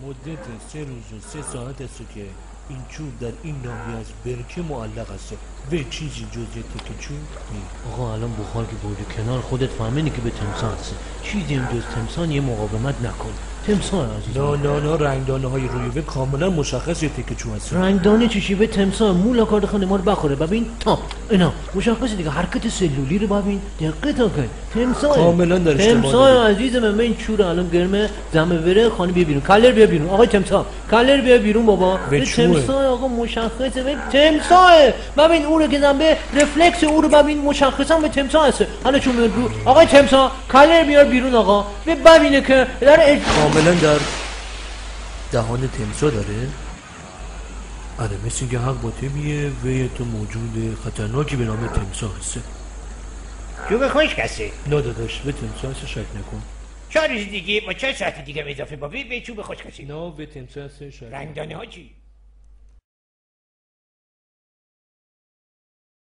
مدت 3 روز و 3 ساعت است که این چوب در این ناحیه از برکه معلق است و چیزی جز یک تکه چوب نیست. آقا الان بخار که برده کنار خودت فهمیدی که به تمساح هست. چیزی هم جز تمساح یه مقاومت نکن. تمساح عزیزم. نه رنگدانه های روی و کاملا مشخص یه تکه چوب هست. رنگدانه چشی به تمساح مولا کارد خانه ما رو بخوره. ببین تا اینا مشخصه دیگه، حرکت سلولی رو ببین دقت کن. تمساح کاملا در اشتباه. تمساح عزیزم من این چور الان گرمه زمه بره خانه بیا بیرون. کلر بیا بیرون. آقا تمساح کلر بیا بیرون بابا. تمساح آقا مشخصه به تمساح. ببین اون رو که زنبه رفلکس اون رو ببین مشخصا به تمساح هست. حالا چون میاد رو آقا تمساح کلر بیار بیرون آقا. ببینه که داره کاملا در دهان تمساح داره. آره مثل اینکه حق با تمیه و یه تو موجود خطرناکی به نام تمساح هسته. چوب خوش کسی؟ نه داداش به تمساح هسته شک نکن. 4 روز دیگه با 4 ساعت دیگه اضافه با به چوب خوش کسی. نه به تمساح هسته شک. رنگدانه ها چی؟